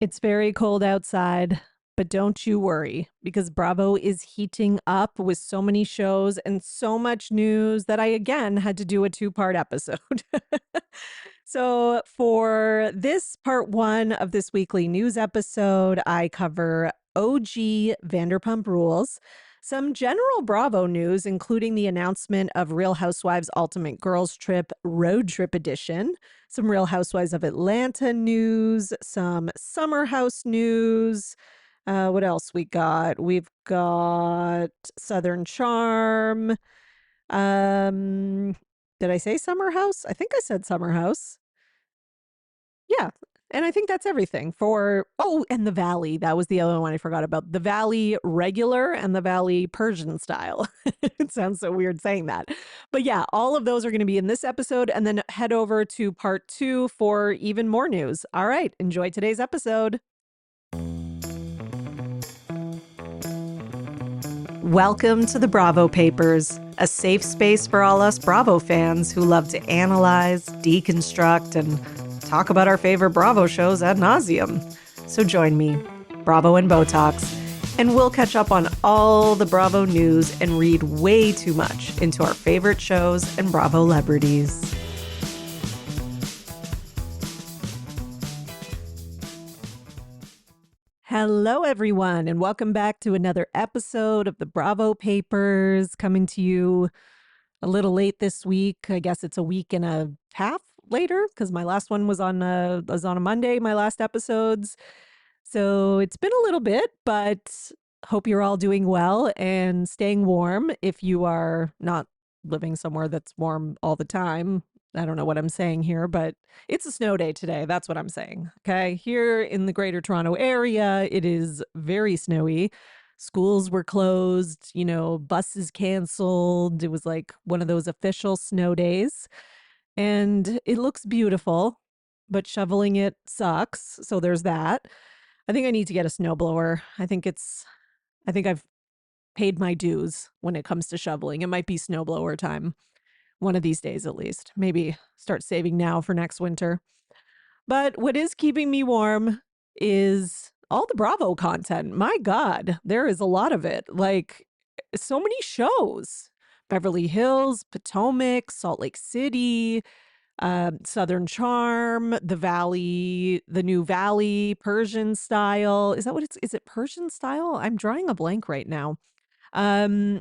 It's very cold outside, but don't you worry because Bravo is heating up with so many shows and so much news that I again had to do a two-part episode. So, for this part one of this weekly news episode, I cover OG Vanderpump Rules, some general Bravo news, including the announcement of Real Housewives Ultimate Girls Trip Road Trip Edition, some Real Housewives of Atlanta news, some Summer House news. What else we got? We've got Southern Charm. Um, did I say Summer House? I think I said Summer House. Yeah. And I think that's everything for, oh, and the Valley. That was the other one I forgot about. The Valley regular and the Valley Persian style. It sounds so weird saying that. But yeah, all of those are going to be in this episode. And then head over to part two for even more news. All right. Enjoy today's episode. Welcome to the Bravo Papers, a safe space for all us Bravo fans who love to analyze, deconstruct, and talk about our favorite Bravo shows ad nauseum. So join me, Bravo and Botox, and we'll catch up on all the Bravo news and read way too much into our favorite shows and Bravo celebrities. Hello, everyone, and welcome back to another episode of the Bravo Papers, coming to you a little late this week. I guess it's a week and a half later because my last one was on a Monday, my last episodes. So it's been a little bit, but hope you're all doing well and staying warm if you are not living somewhere that's warm all the time. I don't know what I'm saying here, but it's a snow day today. That's what I'm saying. Okay. Here in the greater Toronto area, it is very snowy. Schools were closed, buses canceled. It was like one of those official snow days. And it looks beautiful, but shoveling it sucks. So there's that. I think I need to get a snowblower. I think I've paid my dues when it comes to shoveling. It might be snowblower time one of these days at least. Maybe start saving now for next winter. But what is keeping me warm is all the Bravo content. My God, there is a lot of it. Like so many shows. Beverly Hills, Potomac, Salt Lake City, Southern Charm, the Valley, the new Valley, Persian style. Is it Persian style? I'm drawing a blank right now. Um,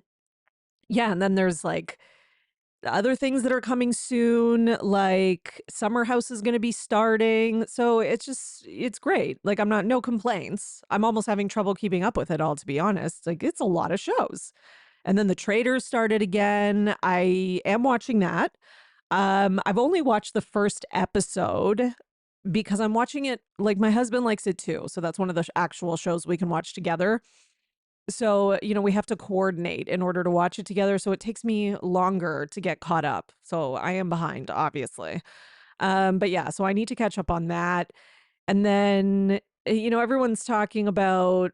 yeah, and then there's like other things that are coming soon, like Summer House is going to be starting. So it's great. Like no complaints. I'm almost having trouble keeping up with it all, to be honest. Like it's a lot of shows. And then the Traitors started again. I am watching that. I've only watched the first episode because I'm watching it, like my husband likes it too. So that's one of the actual shows we can watch together. So, we have to coordinate in order to watch it together. So it takes me longer to get caught up. So I am behind, obviously. But yeah, so I need to catch up on that. And then, everyone's talking about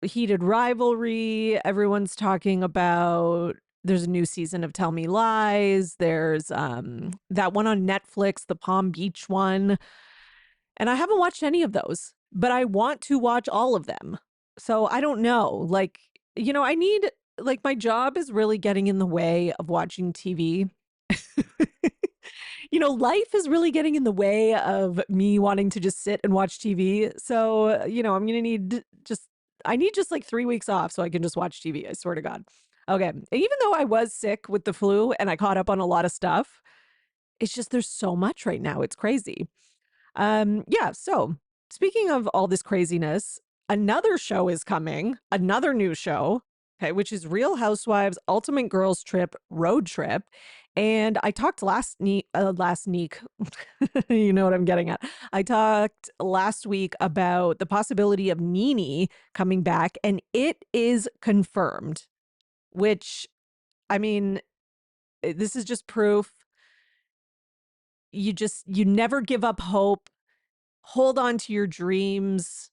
heated rivalry. Everyone's talking about there's a new season of Tell Me Lies. There's that one on Netflix, the Palm Beach one. And I haven't watched any of those, but I want to watch all of them. So I don't know. Like, I need like my job is really getting in the way of watching TV. Life is really getting in the way of me wanting to just sit and watch TV. So, I'm going to I need just like 3 weeks off so I can just watch TV. I swear to God. Okay. Even though I was sick with the flu and I caught up on a lot of stuff, it's just there's so much right now. It's crazy. Yeah, so speaking of all this craziness, another show is coming, another new show, okay, which is Real Housewives Ultimate Girls Trip Road Trip. And I talked last week, you know what I'm getting at. I talked last week about the possibility of Nene coming back, and it is confirmed, which, I mean, this is just proof you never give up hope. Hold on to your dreams.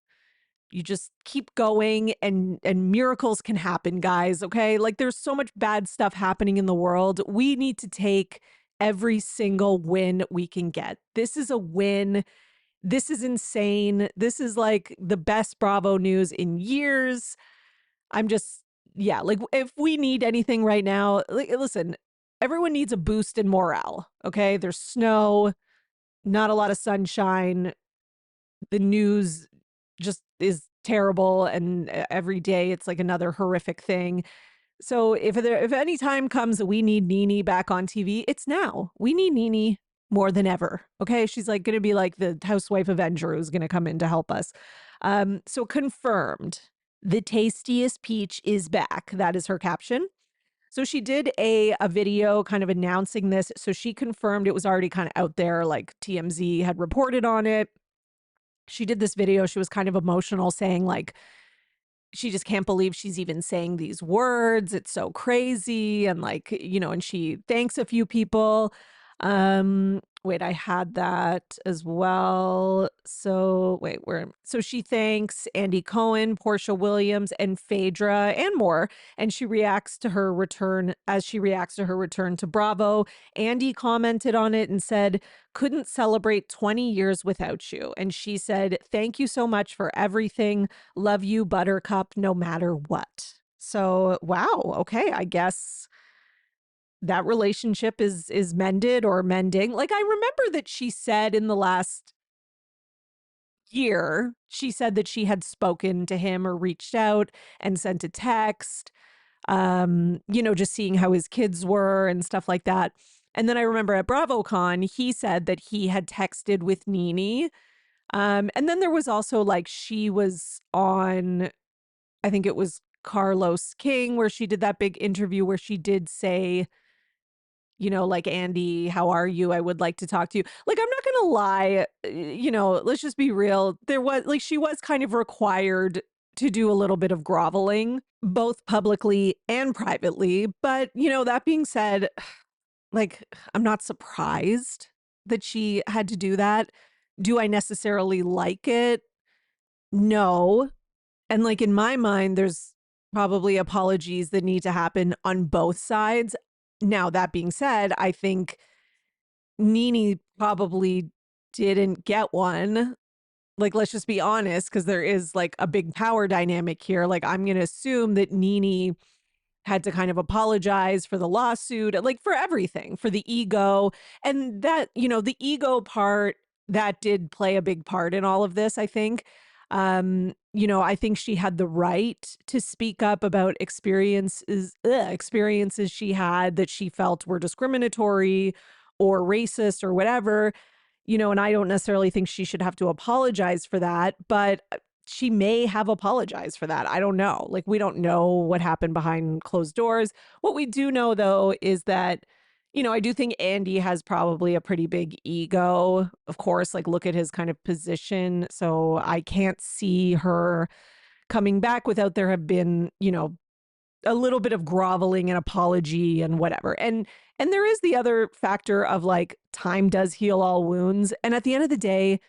You just keep going and miracles can happen, guys, okay? Like there's so much bad stuff happening in the world. We need to take every single win we can get. This is a win. This is insane. This is like the best Bravo news in years. I'm just, yeah, like if we need anything right now, like, listen, everyone needs a boost in morale. Okay. There's snow, not a lot of sunshine. The news just is terrible. And every day it's like another horrific thing. So if any time comes that we need Nene back on TV, it's now. We need Nene more than ever. Okay, she's like going to be like the housewife Avenger who's going to come in to help us. So confirmed, the tastiest peach is back. That is her caption. So she did a video kind of announcing this. So she confirmed it was already kind of out there, like TMZ had reported on it. She did this video. She was kind of emotional, saying like she just can't believe she's even saying these words. It's so crazy. And like, and she thanks a few people. Wait, I had that as well. So wait, so she thanks Andy Cohen, Portia Williams, and Phaedra and more. And she reacts to her return as she reacts to her return to Bravo. Andy commented on it and said, couldn't celebrate 20 years without you. And she said, thank you so much for everything. Love you, Buttercup, no matter what. So, wow. Okay. I guess that relationship is mended or mending. Like, I remember that she said in the last year, she said that she had spoken to him or reached out and sent a text, just seeing how his kids were and stuff like that. And then I remember at BravoCon, he said that he had texted with Nene. And then there was also like she was on, I think it was Carlos King, where she did that big interview where she did say, like, Andy, how are you? I would like to talk to you. Like, I'm not going to lie, let's just be real. There was like, she was kind of required to do a little bit of groveling, both publicly and privately. But, that being said, like, I'm not surprised that she had to do that. Do I necessarily like it? No. And like in my mind, there's probably apologies that need to happen on both sides. Now, that being said, I think Nene probably didn't get one. Like, let's just be honest, because there is like a big power dynamic here. Like, I'm going to assume that Nene had to kind of apologize for the lawsuit, like for everything, for the ego. And that, the ego part, that did play a big part in all of this, I think. I think she had the right to speak up about experiences she had that she felt were discriminatory or racist or whatever, and I don't necessarily think she should have to apologize for that, but she may have apologized for that. I don't know. Like, we don't know what happened behind closed doors. What we do know, though, is that, I do think Andy has probably a pretty big ego. Of course, like, look at his kind of position. So I can't see her coming back without there have been, a little bit of groveling and apology and whatever. And there is the other factor of like, time does heal all wounds. And at the end of the day,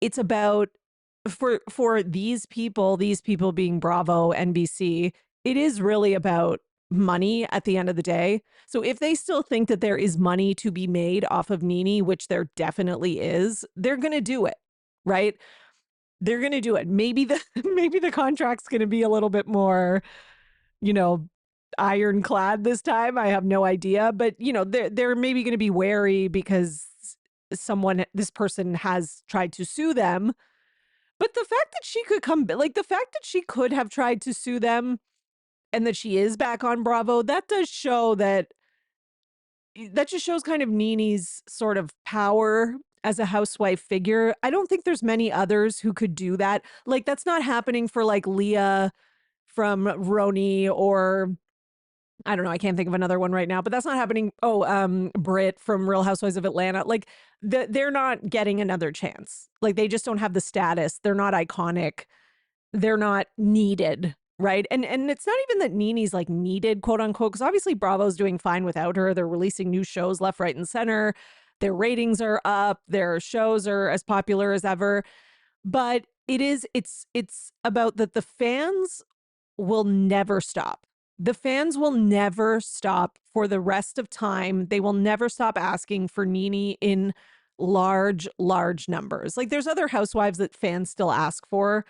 it's about for these people being Bravo, NBC, it is really about money at the end of the day. So if they still think that there is money to be made off of Nene, which there definitely is, they're going to do it, right? They're going to do it. Maybe the contract's going to be a little bit more, ironclad this time. I have no idea, but they're maybe going to be wary because this person has tried to sue them. But the fact that she could the fact that she could have tried to sue them and that she is back on Bravo, that does show that just shows kind of Nene's sort of power as a housewife figure. I don't think there's many others who could do that. Like, that's not happening for like Leah from Roni, or I don't know, I can't think of another one right now, but that's not happening. Oh, Britt from Real Housewives of Atlanta. Like, they're not getting another chance. Like, they just don't have the status. They're not iconic. They're not needed, right? And it's not even that Nene's like needed, quote unquote, because obviously Bravo's doing fine without her. They're releasing new shows left, right, and center. Their ratings are up. Their shows are as popular as ever. But it's about that the fans will never stop. The fans will never stop for the rest of time. They will never stop asking for Nene in large numbers. Like there's other housewives that fans still ask for,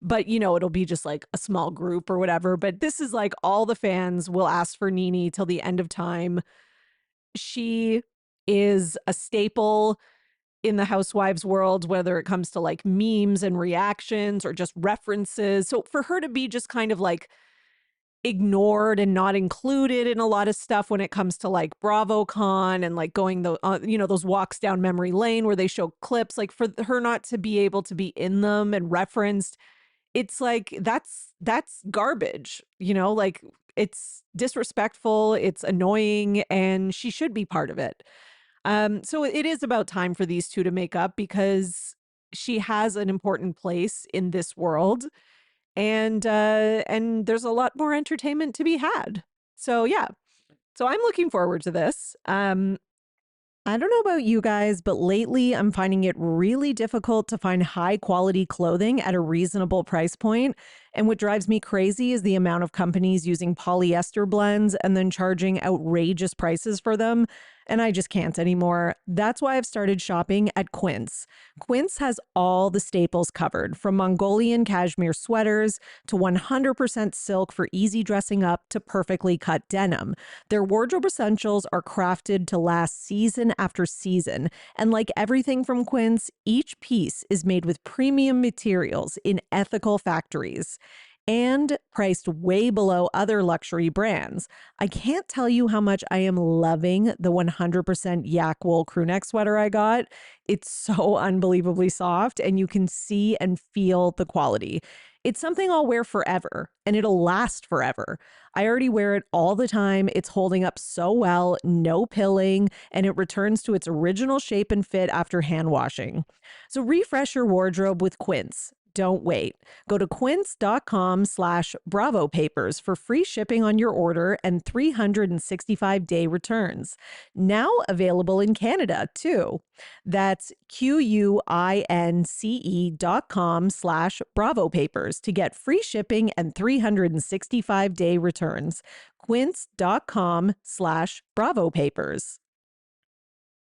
but it'll be just like a small group or whatever. But this is like all the fans will ask for Nene till the end of time. She is a staple in the housewives world, whether it comes to like memes and reactions or just references. So for her to be just kind of like ignored and not included in a lot of stuff when it comes to like BravoCon and like going those walks down memory lane where they show clips, like for her not to be able to be in them and referenced, it's like that's garbage, like it's disrespectful, it's annoying, and she should be part of it. So it is about time for these two to make up because she has an important place in this world, and there's a lot more entertainment to be had. So yeah, so I'm looking forward to this. I don't know about you guys, but lately I'm finding it really difficult to find high quality clothing at a reasonable price point. And what drives me crazy is the amount of companies using polyester blends and then charging outrageous prices for them. And I just can't anymore. That's why I've started shopping at Quince. Quince has all the staples covered, from Mongolian cashmere sweaters to 100% silk for easy dressing up to perfectly cut denim. Their wardrobe essentials are crafted to last season after season. And like everything from Quince, each piece is made with premium materials in ethical factories and priced way below other luxury brands. I can't tell you how much I am loving the 100% yak wool crewneck sweater I got. It's so unbelievably soft, and you can see and feel the quality. It's something I'll wear forever, and it'll last forever. I already wear it all the time. It's holding up so well, no pilling, and it returns to its original shape and fit after hand washing. So refresh your wardrobe with Quince. Don't wait. Go to quince.com/Bravo Papers for free shipping on your order and 365-day returns. Now available in Canada, too. That's QUINCE.com/Bravo Papers to get free shipping and 365-day returns. Quince.com/Bravo Papers.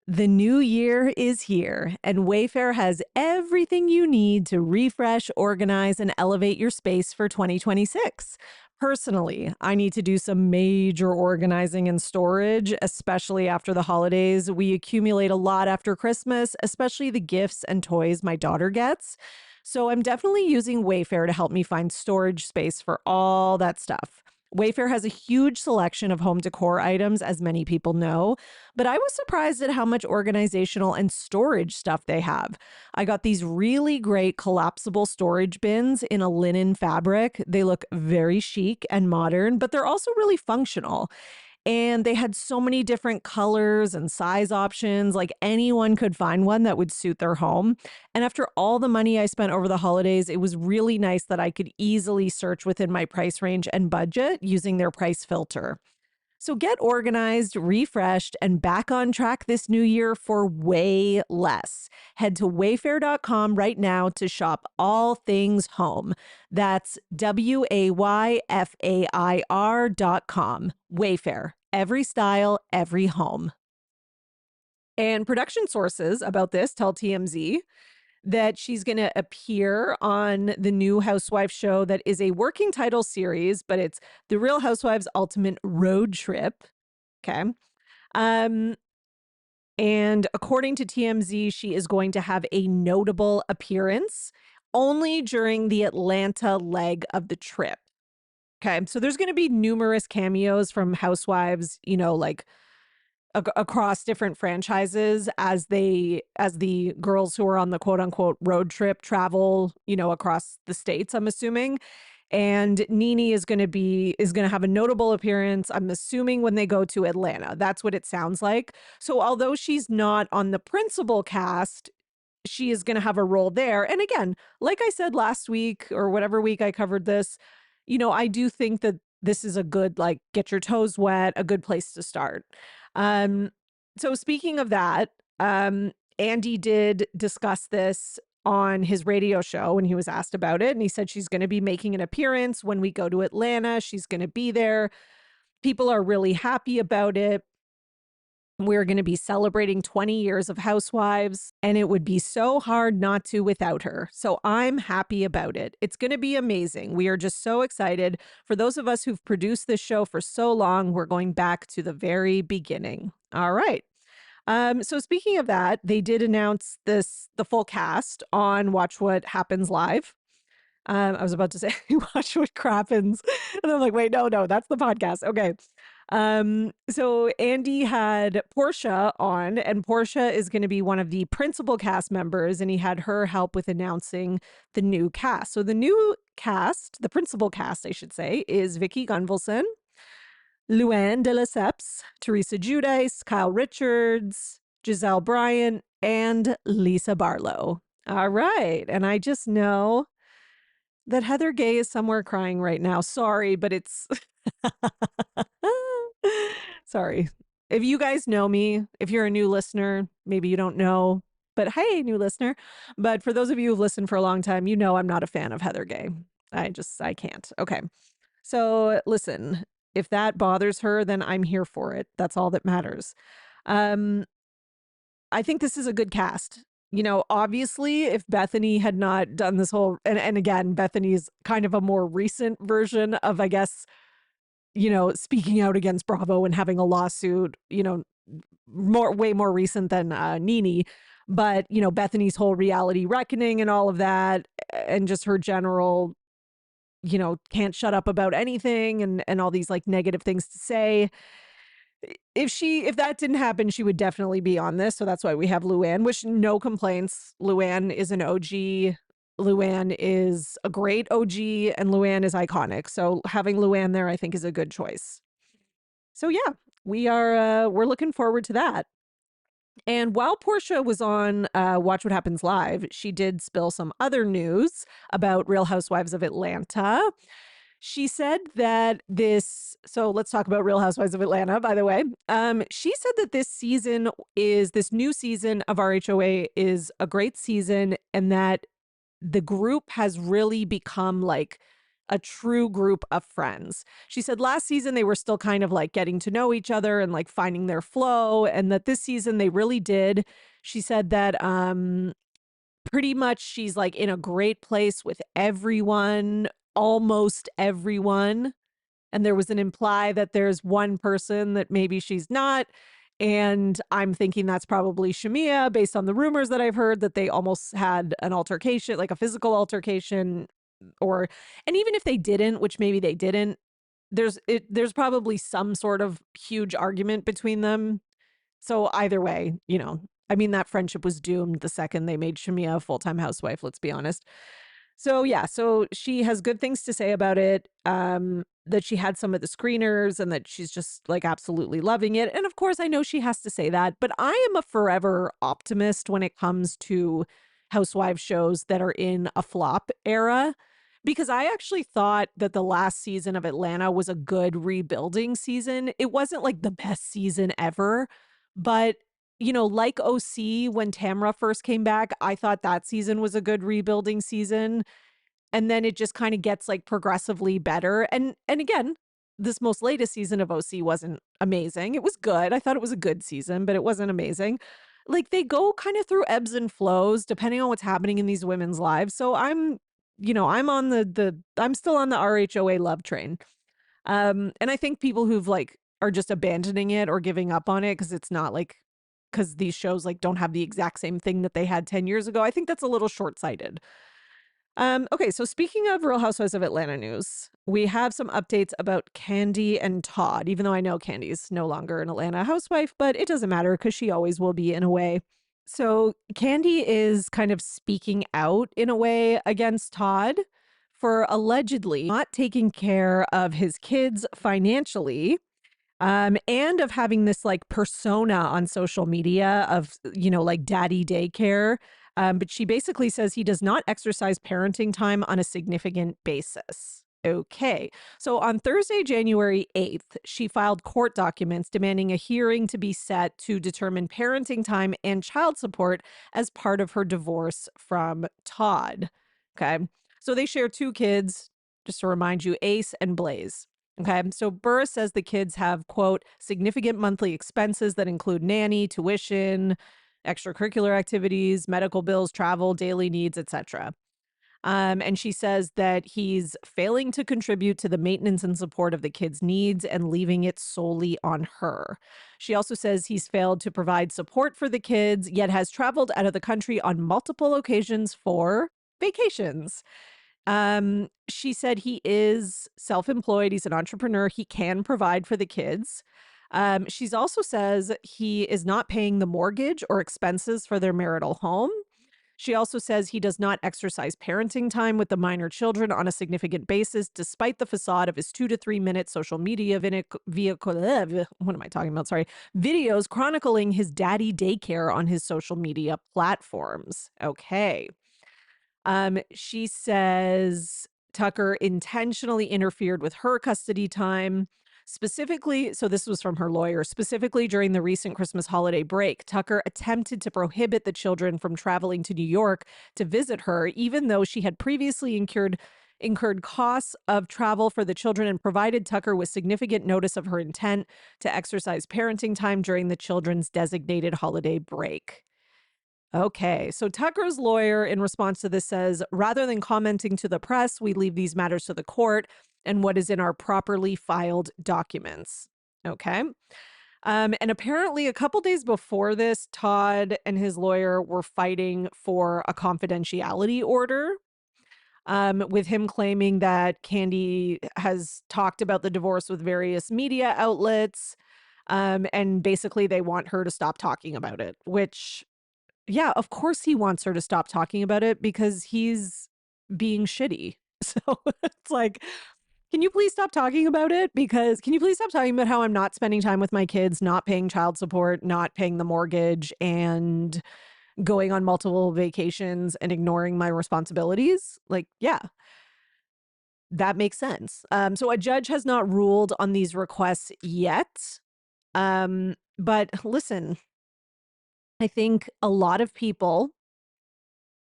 The new year is here, and Wayfair has everything you need to refresh, organize, and elevate your space for 2026. Personally, I need to do some major organizing and storage, especially after the holidays. We accumulate a lot after Christmas, especially the gifts and toys my daughter gets. So I'm definitely using Wayfair to help me find storage space for all that stuff. Wayfair has a huge selection of home decor items, as many people know, but I was surprised at how much organizational and storage stuff they have. I got these really great collapsible storage bins in a linen fabric. They look very chic and modern, but they're also really functional. And they had so many different colors and size options, like anyone could find one that would suit their home. And after all the money I spent over the holidays, it was really nice that I could easily search within my price range and budget using their price filter. So get organized, refreshed, and back on track this new year for way less. Head to wayfair.com right now to shop all things home. That's WAYFAIR.com. Wayfair. Every style, every home. And production sources about this tell TMZ that she's going to appear on the new Housewives show that is a working title series, but it's The Real Housewives Ultimate Road Trip. Okay. And according to TMZ, she is going to have a notable appearance only during the Atlanta leg of the trip. Okay. So there's going to be numerous cameos from Housewives, like across different franchises as the girls who are on the quote unquote road trip travel, across the states, I'm assuming. And Nene is going to have a notable appearance, I'm assuming, when they go to Atlanta. That's what it sounds like. So although she's not on the principal cast, she is going to have a role there. And again, like I said last week or whatever week I covered this, I do think that this is a good, like, get your toes wet, a good place to start. So speaking of that, Andy did discuss this on his radio show when he was asked about it. And he said she's going to be making an appearance when we go to Atlanta. She's going to be there. People are really happy about it. We're going to be celebrating 20 years of Housewives, and it would be so hard not to without her. So I'm happy about it. It's going to be amazing. We are just so excited. For those of us who've produced this show for so long, we're going back to the very beginning. All right. So speaking of that, they did announce the full cast on Watch What Happens Live. I was about to say Watch What Crappens, and I'm like, wait, no, that's the podcast. Okay. So Andy had Portia on, and Portia is going to be one of the principal cast members, and he had her help with announcing the new cast. So the new cast, the principal cast, I should say, is Vicky Gunvalson, Luann de Lesseps, Teresa Giudice, Kyle Richards, Giselle Bryant, and Lisa Barlow. All right. And I just know that Heather Gay is somewhere crying right now. Sorry, but it's sorry. If you guys know me, if you're a new listener, maybe you don't know, but hey, new listener. But for those of you who've listened for a long time, you know I'm not a fan of Heather Gay. I can't. Okay. So listen, if that bothers her, then I'm here for it. That's all that matters. I think this is a good cast. You know, obviously, if Bethany had not done this whole, and again, Bethany's kind of a more recent version of, I guess, you know, speaking out against Bravo and having a lawsuit, you know, way more recent than Nene. But, you know, Bethany's whole reality reckoning and all of that, and just her general, you know, can't shut up about anything and all these like negative things to say. If that didn't happen, she would definitely be on this. So that's why we have Luann, which no complaints. Luann is an OG. Luann is a great OG, and Luann is iconic. So having Luann there, I think, is a good choice. So yeah, we're looking forward to that. And while Portia was on Watch What Happens Live, she did spill some other news about Real Housewives of Atlanta. She said that so let's talk about Real Housewives of Atlanta, by the way. She said that this new season of RHOA is a great season, and that the group has really become like a true group of friends. She said last season they were still kind of like getting to know each other and like finding their flow, and that this season they really did. She said that pretty much she's like in a great place with everyone, almost everyone. And there was an imply that there's one person that maybe she's not. And I'm thinking that's probably Shamia, based on the rumors that I've heard that they almost had an altercation, like a physical altercation, and even if they didn't, which maybe they didn't, there's probably some sort of huge argument between them. So either way, you know, I mean, that friendship was doomed the second they made Shamia a full-time housewife, let's be honest. So yeah, so she has good things to say about it, that she had some of the screeners and that she's just like absolutely loving it. And of course, I know she has to say that, but I am a forever optimist when it comes to housewife shows that are in a flop era, because I actually thought that the last season of Atlanta was a good rebuilding season. It wasn't like the best season ever, but you know, like OC, when Tamra first came back, I thought that season was a good rebuilding season. And then it just kind of gets like progressively better. And again, this most latest season of OC wasn't amazing. It was good. I thought it was a good season, but it wasn't amazing. Like they go kind of through ebbs and flows depending on what's happening in these women's lives. So I'm on I'm still on the RHOA love train. And I think people who've like are just abandoning it or giving up on it because it's not like because these shows like don't have the exact same thing that they had 10 years ago. I think that's a little short-sighted. Okay, so speaking of Real Housewives of Atlanta news, we have some updates about Candy and Todd, even though I know Candy's no longer an Atlanta housewife, but it doesn't matter because she always will be in a way. So Candy is kind of speaking out in a way against Todd for allegedly not taking care of his kids financially, and of having this like persona on social media of, you know, like daddy daycare. But she basically says he does not exercise parenting time on a significant basis. Okay. So on Thursday, January 8th, she filed court documents demanding a hearing to be set to determine parenting time and child support as part of her divorce from Todd. Okay. So they share two kids, just to remind you, Ace and Blaze. Okay, so Burris says the kids have, quote, significant monthly expenses that include nanny, tuition, extracurricular activities, medical bills, travel, daily needs, etc. And she says that he's failing to contribute to the maintenance and support of the kids' needs and leaving it solely on her. She also says he's failed to provide support for the kids, yet has traveled out of the country on multiple occasions for vacations. She said he is self-employed, he's an entrepreneur, he can provide for the kids. She's also says he is not paying the mortgage or expenses for their marital home. She also says he does not exercise parenting time with the minor children on a significant basis, despite the facade of his 2 to 3 minute social media what am I talking about? Sorry, videos chronicling his daddy daycare on his social media platforms. Okay. She says Tucker intentionally interfered with her custody time. Specifically, so this was from her lawyer, specifically during the recent Christmas holiday break, Tucker attempted to prohibit the children from traveling to New York to visit her, even though she had previously incurred costs of travel for the children and provided Tucker with significant notice of her intent to exercise parenting time during the children's designated holiday break. Okay, so Tucker's lawyer, in response to this, says rather than commenting to the press, we leave these matters to the court and what is in our properly filed documents. Okay. And apparently, a couple days before this, Todd and his lawyer were fighting for a confidentiality order, with him claiming that Candy has talked about the divorce with various media outlets. And basically, they want her to stop talking about it, which yeah, of course he wants her to stop talking about it because he's being shitty. So it's like, can you please stop talking about it? Because can you please stop talking about how I'm not spending time with my kids, not paying child support, not paying the mortgage, and going on multiple vacations and ignoring my responsibilities? Like, yeah, that makes sense. So a judge has not ruled on these requests yet. But listen, I think a lot of people,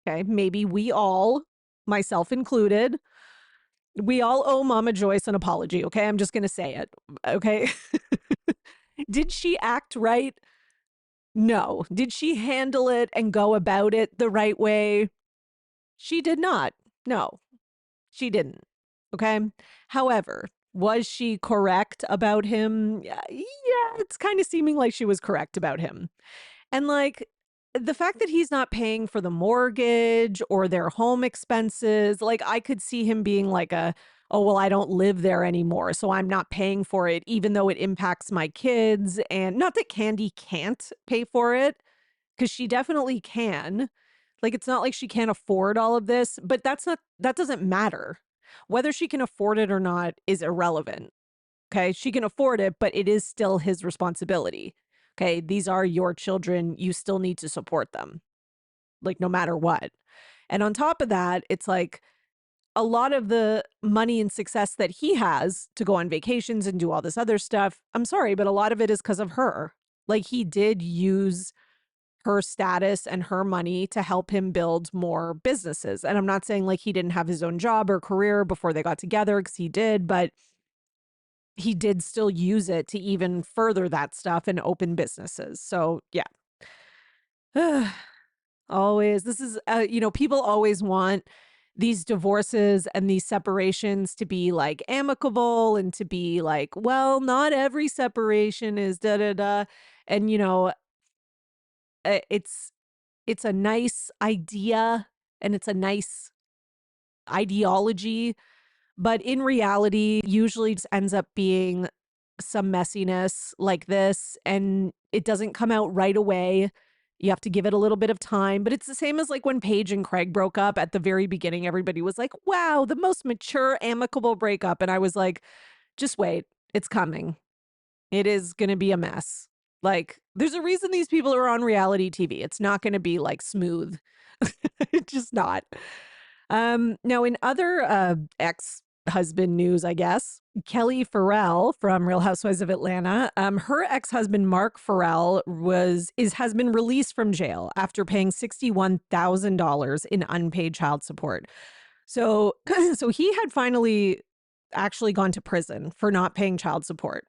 okay, maybe we all, myself included, we all owe Mama Joyce an apology, okay? I'm just going to say it, okay? Did she act right? No. Did she handle it and go about it the right way? She did not. No, she didn't. Okay. However, was she correct about him? Yeah, it's kind of seeming like she was correct about him. And like the fact that he's not paying for the mortgage or their home expenses, like I could see him being like oh, well, I don't live there anymore. So I'm not paying for it, even though it impacts my kids. And not that Candy can't pay for it, because she definitely can. Like it's not like she can't afford all of this, but that doesn't matter. Whether she can afford it or not is irrelevant. Okay. She can afford it, but it is still his responsibility. Okay. These are your children. You still need to support them, like no matter what. And on top of that, it's like a lot of the money and success that he has to go on vacations and do all this other stuff. I'm sorry, but a lot of it is because of her. Like he did use her status and her money to help him build more businesses. And I'm not saying like he didn't have his own job or career before they got together, because he did, but he did still use it to even further that stuff and open businesses. So yeah. Always, this is, people always want these divorces and these separations to be like amicable and to be like, well, not every separation is da da da. And, it's a nice idea and it's a nice ideology, but in reality, usually just ends up being some messiness like this, and it doesn't come out right away. You have to give it a little bit of time, but it's the same as like when Paige and Craig broke up at the very beginning. Everybody was like, wow, the most mature, amicable breakup. And I was like, just wait, it's coming. It is going to be a mess. Like, there's a reason these people are on reality TV. It's not going to be like smooth. It's just not. Now, in other ex-husband news, I guess, Kelly Farrell from Real Housewives of Atlanta, her ex-husband Mark Farrell has been released from jail after paying $61,000 in unpaid child support. So, so he had finally actually gone to prison for not paying child support.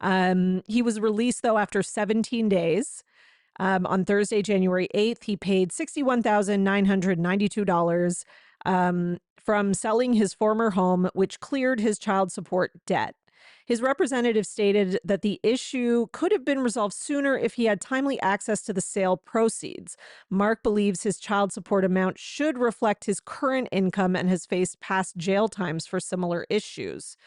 He was released, though, after 17 days. On Thursday, January 8th, he paid $61,992 from selling his former home, which cleared his child support debt. His representative stated that the issue could have been resolved sooner if he had timely access to the sale proceeds. Mark believes his child support amount should reflect his current income and has faced past jail times for similar issues.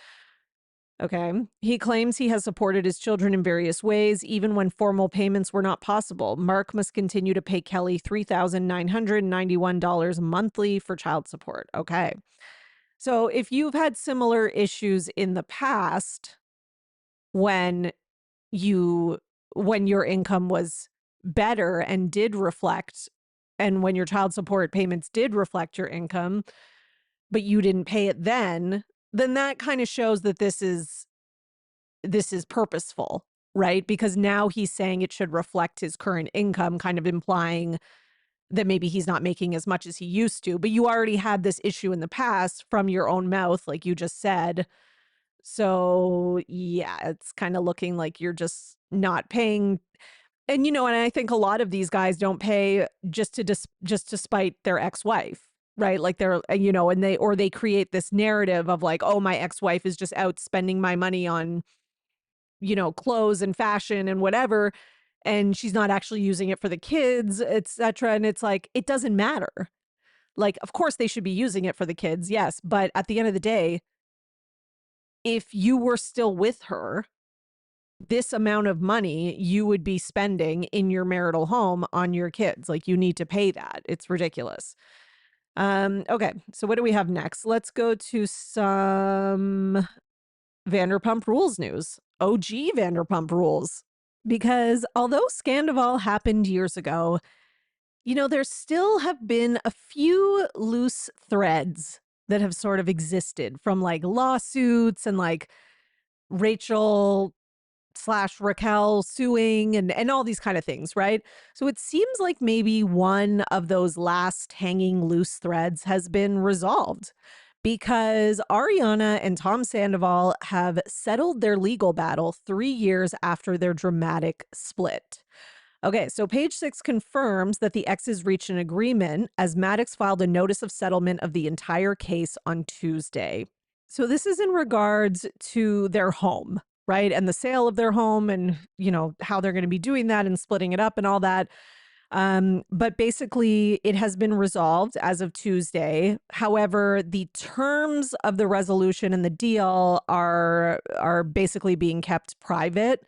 Okay. He claims he has supported his children in various ways, even when formal payments were not possible. Mark must continue to pay Kelly $3,991 monthly for child support. Okay. So if you've had similar issues in the past when your income was better and did reflect, and when your child support payments did reflect your income, but you didn't pay it then that kind of shows that this is purposeful, right? Because now he's saying it should reflect his current income, kind of implying that maybe he's not making as much as he used to. But you already had this issue in the past from your own mouth, like you just said. So yeah, it's kind of looking like you're just not paying. And and I think a lot of these guys don't pay just to spite their ex-wife, right? Like they're, and they create this narrative of like, oh, my ex-wife is just out spending my money on, clothes and fashion and whatever, and she's not actually using it for the kids, etc. And it's like, it doesn't matter. Like, of course they should be using it for the kids, yes, but at the end of the day, if you were still with her, this amount of money you would be spending in your marital home on your kids. Like, you need to pay that. It's ridiculous. Okay, so what do we have next? Let's go to some Vanderpump Rules news. OG Vanderpump Rules. Because although Scandival happened years ago, there still have been a few loose threads that have sort of existed from like lawsuits and like Rachel / Raquel suing and all these kind of things, right? So it seems like maybe one of those last hanging loose threads has been resolved because Ariana and Tom Sandoval have settled their legal battle 3 years after their dramatic split. Okay, so Page Six confirms that the exes reached an agreement as Maddox filed a notice of settlement of the entire case on Tuesday. So this is in regards to their home, right? And the sale of their home and, how they're going to be doing that and splitting it up and all that. But basically it has been resolved as of Tuesday. However, the terms of the resolution and the deal are basically being kept private.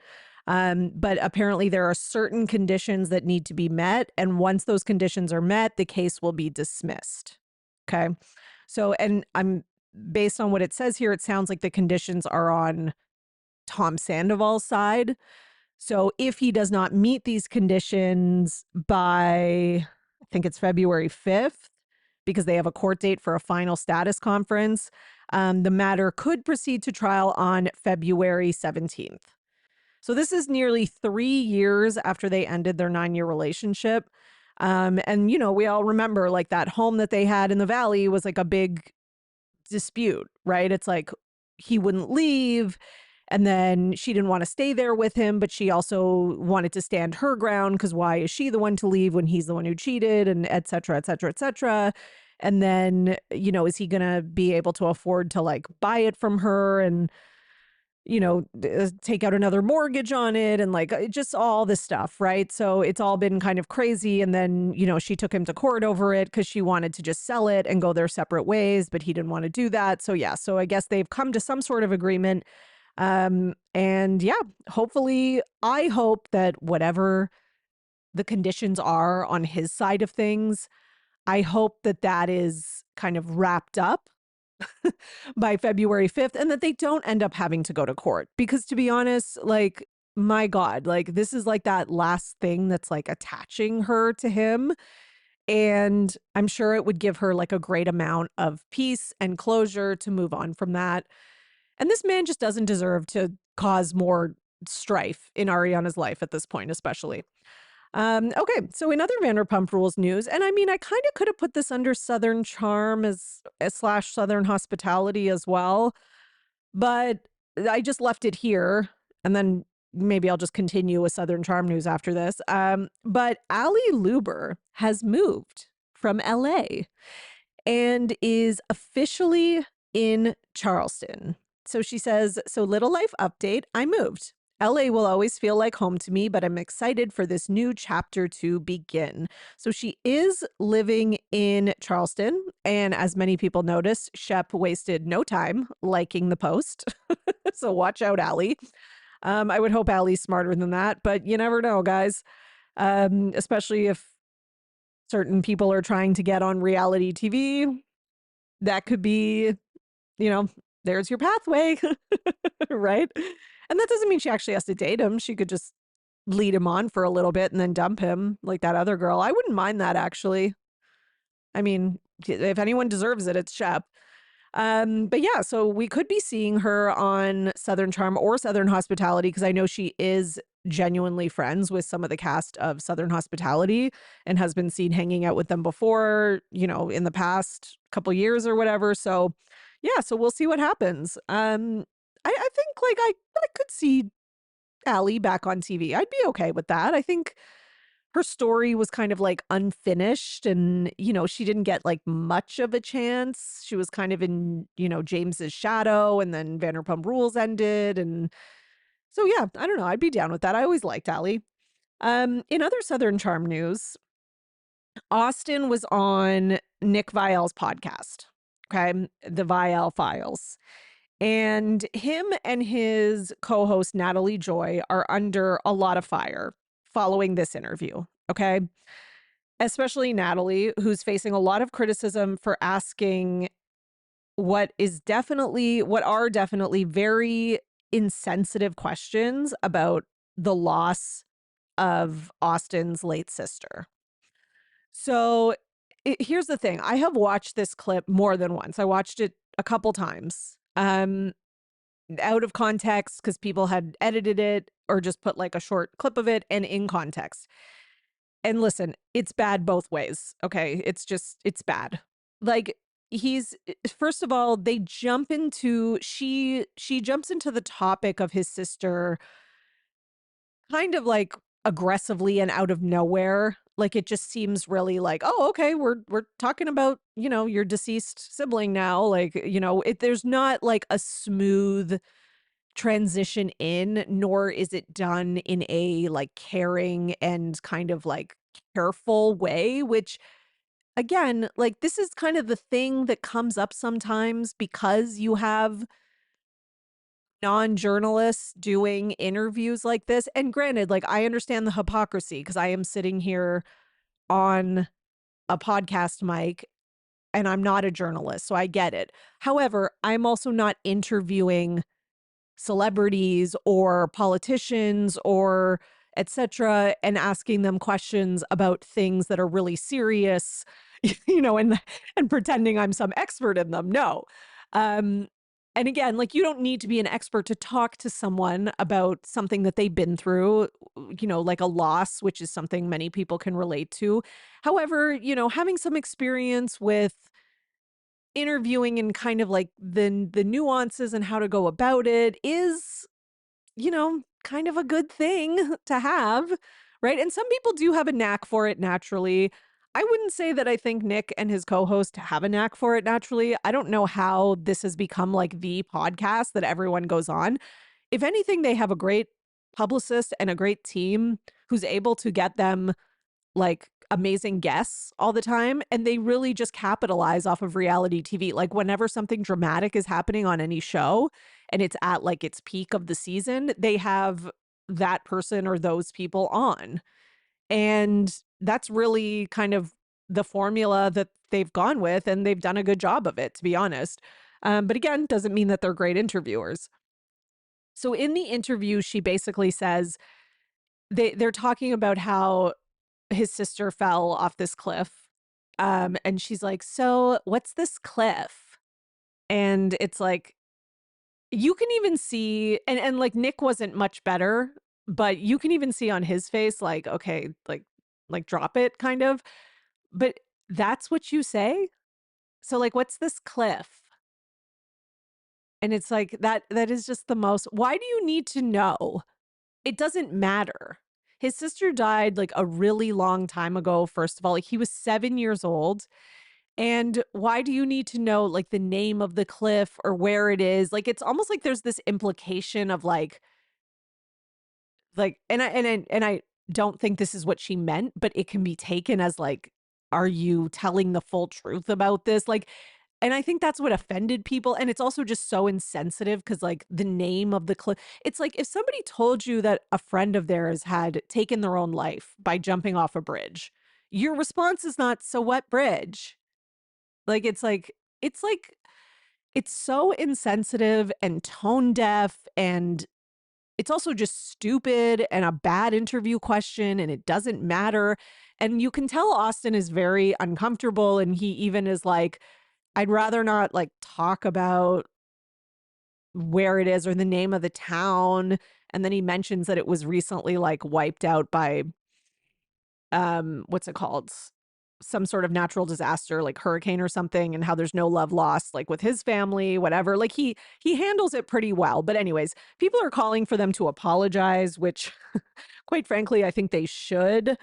But apparently there are certain conditions that need to be met. And once those conditions are met, the case will be dismissed. Okay. So, and based on what it says here, it sounds like the conditions are on Tom Sandoval's side. So if he does not meet these conditions by, I think it's February 5th, because they have a court date for a final status conference, the matter could proceed to trial on February 17th. So this is nearly 3 years after they ended their 9-year relationship. And, we all remember like that home that they had in the Valley was like a big dispute, right? It's like he wouldn't leave. And then she didn't want to stay there with him, but she also wanted to stand her ground because why is she the one to leave when he's the one who cheated, and et cetera, et cetera, et cetera. And then, is he going to be able to afford to like buy it from her and, take out another mortgage on it and like just all this stuff, right? So it's all been kind of crazy. And then, she took him to court over it because she wanted to just sell it and go their separate ways, but he didn't want to do that. So yeah, so I guess they've come to some sort of agreement. And yeah, hopefully, I hope that whatever the conditions are on his side of things, I hope that that is kind of wrapped up by February 5th and that they don't end up having to go to court. Because to be honest, like, my God, like this is like that last thing that's like attaching her to him. And I'm sure it would give her like a great amount of peace and closure to move on from that. And this man just doesn't deserve to cause more strife in Ariana's life at this point, especially. Okay, so in other Vanderpump Rules news, and I mean, I kind of could have put this under Southern Charm as / Southern Hospitality as well. But I just left it here, and then maybe I'll just continue with Southern Charm news after this. But Ali Luber has moved from LA and is officially in Charleston. So she says, so little life update, I moved. LA will always feel like home to me, but I'm excited for this new chapter to begin. So she is living in Charleston. And as many people noticed, Shep wasted no time liking the post. So watch out, Allie. I would hope Allie's smarter than that, but you never know, guys. Especially if certain people are trying to get on reality TV, that could be, you know, there's your pathway, right? And that doesn't mean she actually has to date him. She could just lead him on for a little bit and then dump him like that other girl. I wouldn't mind that, actually. I mean, if anyone deserves it, it's Shep. But yeah, so we could be seeing her on Southern Charm or Southern Hospitality, because I know she is genuinely friends with some of the cast of Southern Hospitality and has been seen hanging out with them before, in the past couple years or whatever. So yeah, so we'll see what happens. I think like I could see Allie back on TV. I'd be okay with that. I think her story was kind of like unfinished, and she didn't get like much of a chance. She was kind of in James's shadow, and then Vanderpump Rules ended, and so yeah, I don't know, I'd be down with that. I always liked Allie. In other Southern Charm news, Austin was on Nick Viall's podcast, okay, the Viall Files, and him and his co-host Natalie Joy are under a lot of fire following this interview, okay? Especially Natalie, who's facing a lot of criticism for asking what are definitely very insensitive questions about the loss of Austin's late sister. So here's the thing. I have watched this clip more than once. I watched it a couple times. Out of context because people had edited it or just put like a short clip of it, and in context. And listen, it's bad both ways. Okay. It's bad. Like, first of all, she jumps into the topic of his sister kind of like aggressively and out of nowhere. Like, it just seems really like, oh, okay, we're talking about, your deceased sibling now. Like, there's not like a smooth transition in, nor is it done in a like caring and kind of like careful way, which again, like this is kind of the thing that comes up sometimes because you have non-journalists doing interviews like this. And granted, like I understand the hypocrisy because I am sitting here on a podcast mic and I'm not a journalist, so I get it. However, I'm also not interviewing celebrities or politicians or etc., and asking them questions about things that are really serious, and pretending I'm some expert in them. No. um and again, like, you don't need to be an expert to talk to someone about something that they've been through, like a loss, which is something many people can relate to. However, having some experience with interviewing and kind of like the nuances and how to go about it is, kind of a good thing to have, right? And some people do have a knack for it naturally. I wouldn't say that I think Nick and his co-host have a knack for it naturally. I don't know how this has become like the podcast that everyone goes on. If anything, they have a great publicist and a great team who's able to get them like amazing guests all the time, and they really just capitalize off of reality TV. Like, whenever something dramatic is happening on any show and it's at like its peak of the season, they have that person or those people on. And that's really kind of the formula that they've gone with, and they've done a good job of it, to be honest. But again, doesn't mean that they're great interviewers. So in the interview, she basically says they're talking about how his sister fell off this cliff. And she's like, so what's this cliff? And it's like, you can even see, and like Nick wasn't much better, but you can even see on his face, like, okay, like drop it kind of. But that's what you say? So like, what's this cliff? And it's like that is just the most, why do you need to know? It doesn't matter. His sister died like a really long time ago, first of all. Like he was 7 years old. And why do you need to know like the name of the cliff or where it is? Like it's almost like there's this implication of like, and I don't think this is what she meant, but it can be taken as like, are you telling the full truth about this? Like, and I think that's what offended people. And it's also just so insensitive because, like, the name of the cliff, it's like if somebody told you that a friend of theirs had taken their own life by jumping off a bridge, your response is not, so what bridge? Like, it's like, it's so insensitive and tone deaf. And it's also just stupid and a bad interview question. And it doesn't matter. And you can tell Austin is very uncomfortable. And he even is like, I'd rather not like talk about where it is or the name of the town. And then he mentions that it was recently like wiped out by what's it called? Some sort of natural disaster like hurricane or something, and how there's no love lost like with his family, whatever. Like he handles it pretty well. But anyways, people are calling for them to apologize, which quite frankly, I think they should.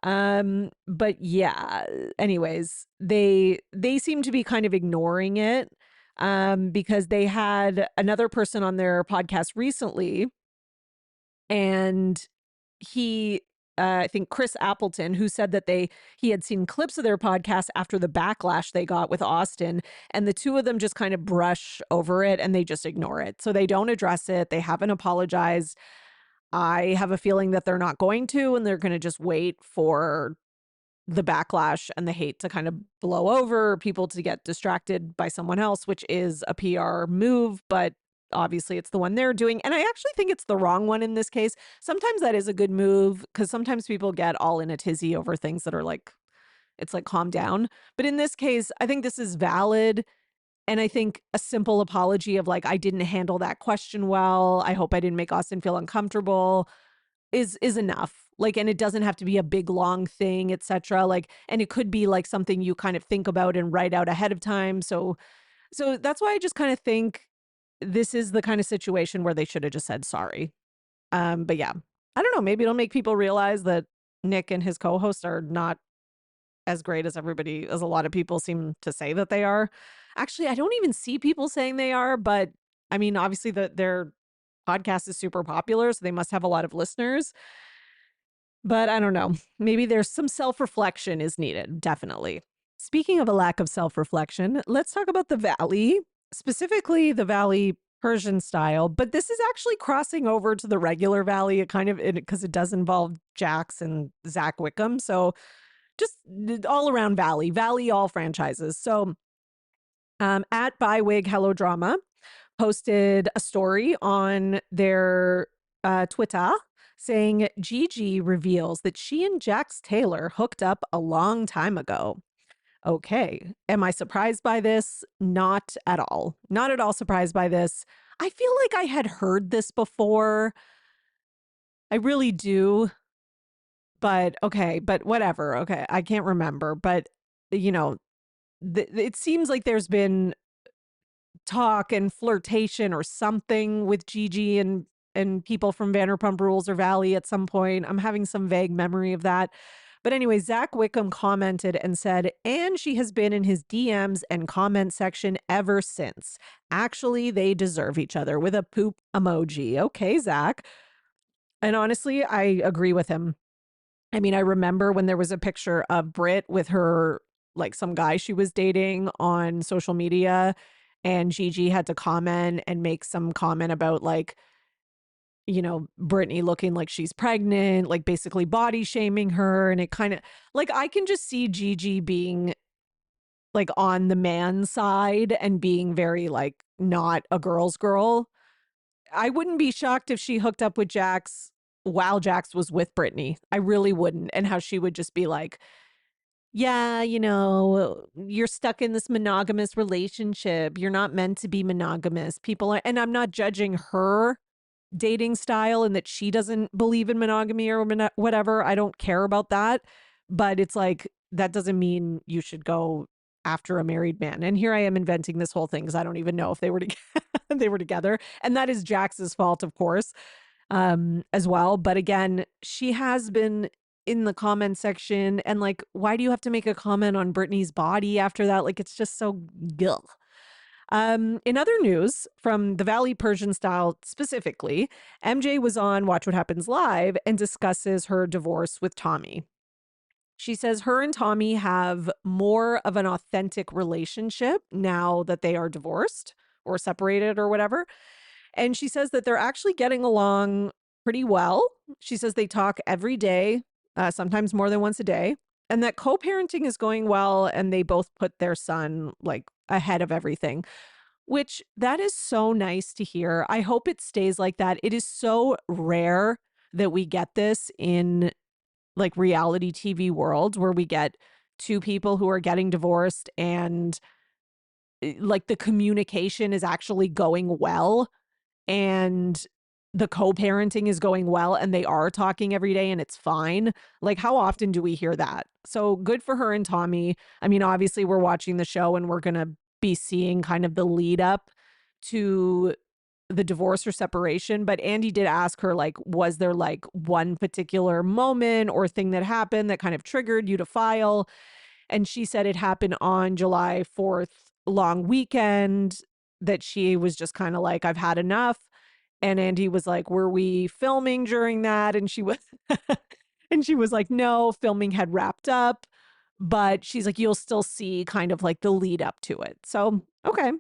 But yeah, anyways, they seem to be kind of ignoring it because they had another person on their podcast recently, and he I think Chris Appleton, who said that he had seen clips of their podcast after the backlash they got with Austin, and the two of them just kind of brush over it and they just ignore it. So they don't address it. They haven't apologized. I have a feeling that they're not going to, and they're going to just wait for the backlash and the hate to kind of blow over, people to get distracted by someone else, which is a PR move, but obviously it's the one they're doing. And I actually think it's the wrong one in this case. Sometimes that is a good move because sometimes people get all in a tizzy over things that are like, it's like calm down. But in this case, I think this is valid. And I think a simple apology of like, I didn't handle that question well. I hope I didn't make Austin feel uncomfortable is enough. Like, and it doesn't have to be a big long thing, etc. Like, and it could be like something you kind of think about and write out ahead of time. So that's why I just kind of think this is the kind of situation where they should have just said sorry. But yeah, I don't know, maybe it'll make people realize that Nick and his co-host are not as great as as a lot of people seem to say that they are. Actually, I don't even see people saying they are, but I mean, obviously their podcast is super popular, so they must have a lot of listeners. But I don't know. Maybe there's some self-reflection is needed, definitely. Speaking of a lack of self-reflection, let's talk about the Valley, specifically the Valley Persian style, but this is actually crossing over to the regular Valley. It kind of, because it does involve Jax and Zach Wickham. So just all around Valley, all franchises. So at Bywig Hello Drama posted a story on their Twitter saying Gigi reveals that she and Jax Taylor hooked up a long time ago. Okay. Am I surprised by this? Not at all. Not at all surprised by this. I feel like I had heard this before. I really do. But okay, but whatever. Okay. I can't remember. But, you know, it seems like there's been talk and flirtation or something with Gigi and people from Vanderpump Rules or Valley at some point. I'm having some vague memory of that. But anyway, Zach Wickham commented and said, and she has been in his DMs and comment section ever since. Actually, they deserve each other with a poop emoji. Okay, Zach. And honestly, I agree with him. I mean, I remember when there was a picture of Britt with her, like some guy she was dating on social media, and Gigi had to comment and make some comment about like, you know, Brittany looking like she's pregnant, like basically body shaming her. And it kind of like, I can just see Gigi being like on the man side and being very like not a girl's girl. I wouldn't be shocked if she hooked up with Jax while Jax was with Brittany. I really wouldn't. And how she would just be like, yeah, you know, you're stuck in this monogamous relationship. You're not meant to be monogamous. People are, and I'm not judging her dating style and that she doesn't believe in monogamy or whatever. I don't care about that. But it's like, that doesn't mean you should go after a married man. And here I am inventing this whole thing because I don't even know if they were together. they were together. And that is Jax's fault, of course, as well. But again, she has been in the comment section and like, why do you have to make a comment on Britney's body after that? Like, it's just so gil. In other news from the Valley Persian style specifically, MJ was on Watch What Happens Live and discusses her divorce with Tommy. She says her and Tommy have more of an authentic relationship now that they are divorced or separated or whatever. And she says that they're actually getting along pretty well. She says they talk every day, sometimes more than once a day, and that co-parenting is going well. And they both put their son like ahead of everything, which that is so nice to hear. I hope it stays like that. It is so rare that we get this in like reality TV world where we get two people who are getting divorced and like the communication is actually going well and the co-parenting is going well and they are talking every day and it's fine. Like, how often do we hear that? So good for her and Tommy. I mean, obviously we're watching the show and we're going to be seeing kind of the lead up to the divorce or separation. But Andy did ask her, like, was there like one particular moment or thing that happened that kind of triggered you to file? And she said it happened on July 4th, long weekend, that she was just kind of like, I've had enough. And Andy was like, were we filming during that? And she was, and she was like, no, filming had wrapped up. But she's like, you'll still see kind of like the lead up to it. So, okay.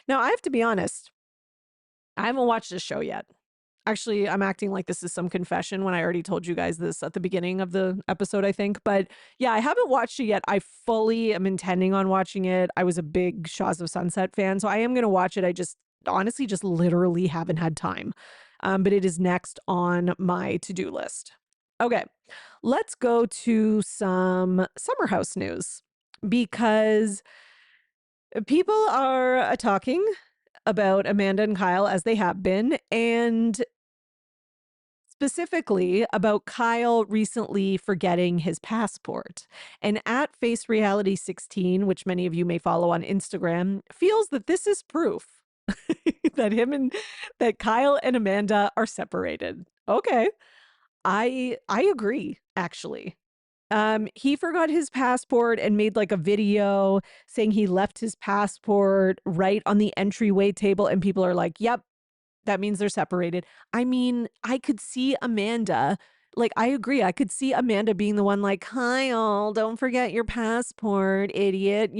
Now I have to be honest, I haven't watched this show yet. Actually, I'm acting like this is some confession when I already told you guys this at the beginning of the episode, I think. But yeah, I haven't watched it yet. I fully am intending on watching it. I was a big Shaws of Sunset fan, so I am going to watch it. I just honestly just literally haven't had time. But it is next on my to-do list. Okay, let's go to some Summer House news because people are talking about Amanda and Kyle as they have been, and specifically about Kyle recently forgetting his passport. And at Face Reality 16, which many of you may follow on Instagram, feels that this is proof that Kyle and Amanda are separated. Okay. I agree, actually. He forgot his passport and made like a video saying he left his passport right on the entryway table, and people are like, yep, that means they're separated. I mean, I could see Amanda, like, I agree. I could see Amanda being the one like, Kyle, don't forget your passport, idiot,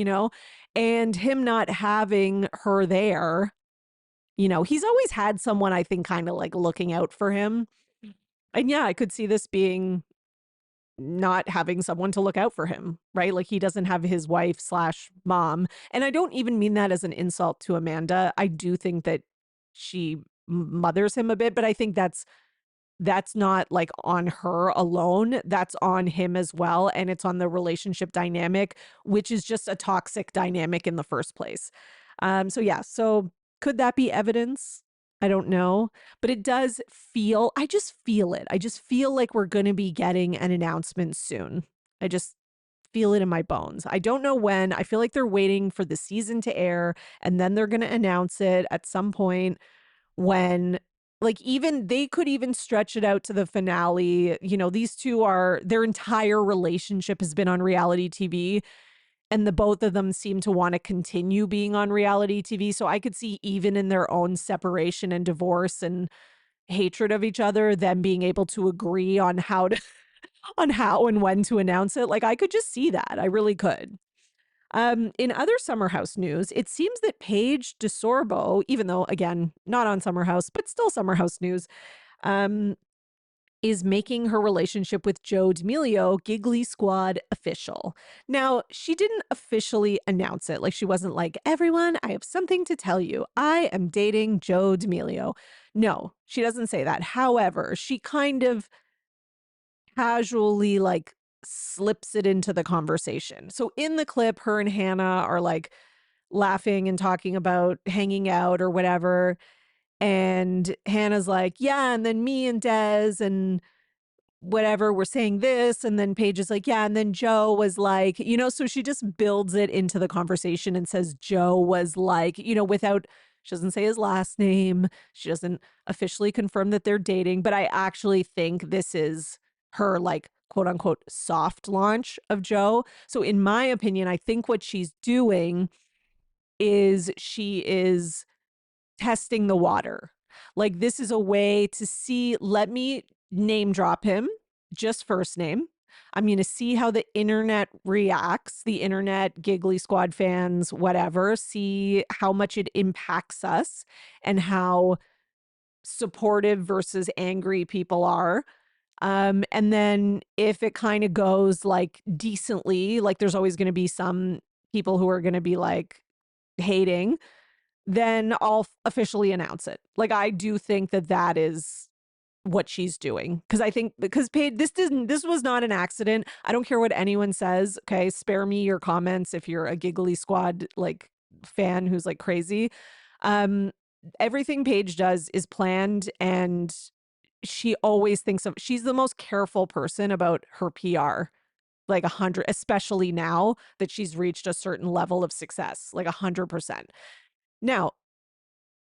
and him not having her there. He's always had someone, I think, kind of like looking out for him. And yeah, I could see this being not having someone to look out for him, right? Like he doesn't have his wife slash mom. And I don't even mean that as an insult to Amanda. I do think that she mothers him a bit, but I think that's not like on her alone. That's on him as well. And it's on the relationship dynamic, which is just a toxic dynamic in the first place. So yeah, so could that be evidence? I don't know, but it does feel, I just feel it. I just feel like we're going to be getting an announcement soon. I just feel it in my bones. I don't know when. I feel like they're waiting for the season to air and then they're going to announce it at some point when, like, even they could even stretch it out to the finale. These two their entire relationship has been on reality TV. And the both of them seem to want to continue being on reality TV. So I could see even in their own separation and divorce and hatred of each other, them being able to agree on how and when to announce it. Like I could just see that. I really could. In other Summer House news, it seems that Paige DeSorbo, even though again, not on Summer House, but still Summer House news, is making her relationship with Joe D'Amelio, Giggly Squad, official. Now, she didn't officially announce it. Like, she wasn't like, everyone, I have something to tell you. I am dating Joe D'Amelio. No, she doesn't say that. However, she kind of casually, like, slips it into the conversation. So in the clip, her and Hannah are, like, laughing and talking about hanging out or whatever. And Hannah's like, yeah, and then me and Des and whatever were saying this. And then Paige is like, yeah, and then Joe was like, so she just builds it into the conversation and says Joe was like, without She doesn't say his last name. She doesn't officially confirm that they're dating, but I actually think this is her like quote unquote soft launch of Joe. So in my opinion, I think what she's doing is she is testing the water. Like, this is a way to see, let me name drop him, just first name. I'm going to see how the internet reacts, the internet, Giggly Squad fans, whatever, see how much it impacts us and how supportive versus angry people are. And then if it kind of goes like decently, like there's always going to be some people who are going to be like hating, then I'll officially announce it. Like, I do think that that is what she's doing. Because I think, because Paige, this was not an accident. I don't care what anyone says. Okay. Spare me your comments if you're a Giggly Squad like fan who's like crazy. Everything Paige does is planned, and she always thinks of, she's the most careful person about her PR. Like 100, especially now that she's reached a certain level of success, like 100%. Now,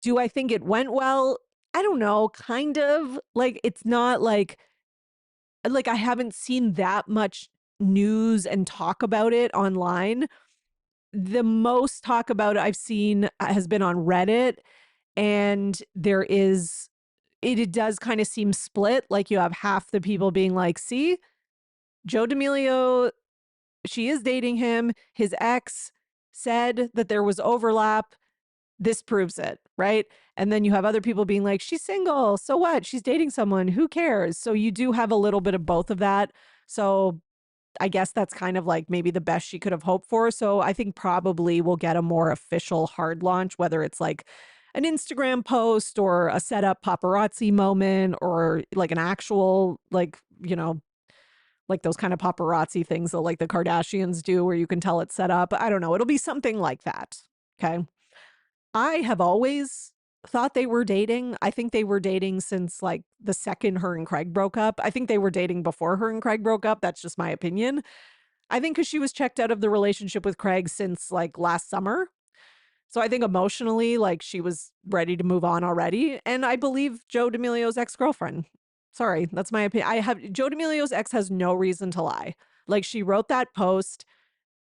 do I think it went well? I don't know, kind of. Like, it's not like I haven't seen that much news and talk about it online. The most talk about it I've seen has been on Reddit, and it does kind of seem split. Like, you have half the people being like, see, Joe D'Amelio, she is dating him. His ex said that there was overlap. This proves it, right? And then you have other people being like, she's single. So what? She's dating someone. Who cares? So you do have a little bit of both of that. So I guess that's kind of like maybe the best she could have hoped for. So I think probably we'll get a more official hard launch, whether it's like an Instagram post or a setup paparazzi moment or like an actual, like, like those kind of paparazzi things that like the Kardashians do where you can tell it's set up. I don't know. It'll be something like that. Okay. I have always thought they were dating. I think they were dating since like the second her and Craig broke up. I think they were dating before her and Craig broke up. That's just my opinion. I think because she was checked out of the relationship with Craig since like last summer. So I think emotionally, like she was ready to move on already. And I believe Joe D'Amelio's ex-girlfriend. Sorry, that's my opinion. Joe D'Amelio's ex has no reason to lie. Like, she wrote that post,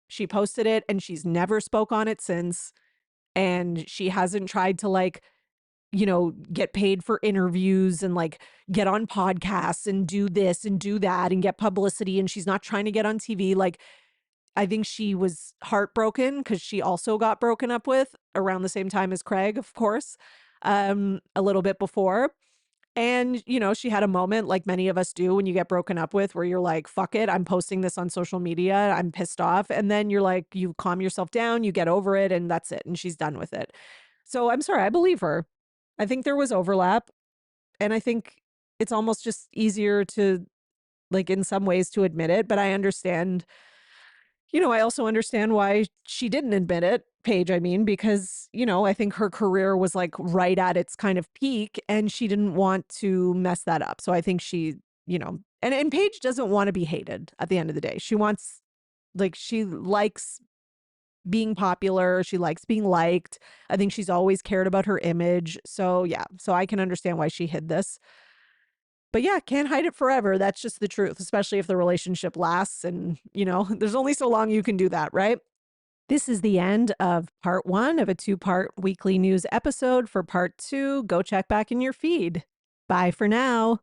she posted it, and she's never spoke on it since. And she hasn't tried to like, get paid for interviews and like get on podcasts and do this and do that and get publicity. And she's not trying to get on TV. Like, I think she was heartbroken because she also got broken up with around the same time as Craig, of course, a little bit before. And, she had a moment like many of us do when you get broken up with, where you're like, fuck it, I'm posting this on social media, I'm pissed off. And then you're like, you calm yourself down, you get over it, and that's it. And she's done with it. So I'm sorry, I believe her. I think there was overlap. And I think it's almost just easier to, like, in some ways to admit it. But I understand, I also understand why she didn't admit it, Paige, I mean, because, I think her career was like right at its kind of peak and she didn't want to mess that up. So I think she, and Paige doesn't want to be hated at the end of the day. She wants, like, she likes being popular. She likes being liked. I think she's always cared about her image. So yeah, so I can understand why she hid this. But yeah, can't hide it forever. That's just the truth, especially if the relationship lasts. And, there's only so long you can do that, right? This is the end of part 1 of a 2-part weekly news episode. For part 2, go check back in your feed. Bye for now.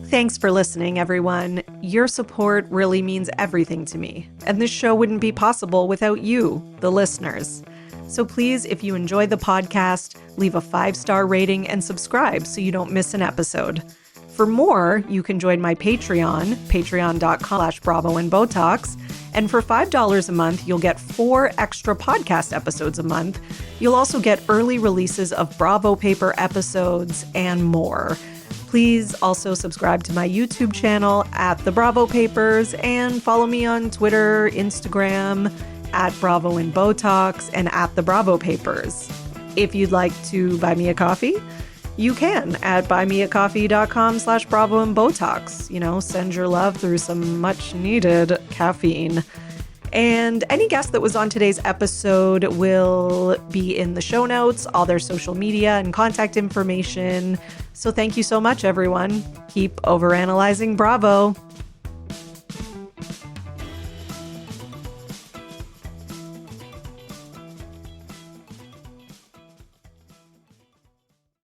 Thanks for listening, everyone. Your support really means everything to me, and this show wouldn't be possible without you, the listeners. So please, if you enjoy the podcast, leave a 5-star rating and subscribe so you don't miss an episode. For more, you can join my Patreon, patreon.com/BravoandBotox. And for $5 a month, you'll get 4 extra podcast episodes a month. You'll also get early releases of Bravo Paper episodes and more. Please also subscribe to my YouTube channel at The Bravo Papers and follow me on Twitter, Instagram, at Bravo and Botox and at The Bravo Papers. If you'd like to buy me a coffee, you can at buymeacoffee.com/Bravo and Botox. Send your love through some much needed caffeine. And any guest that was on today's episode will be in the show notes, all their social media and contact information. So thank you so much, everyone. Keep overanalyzing Bravo.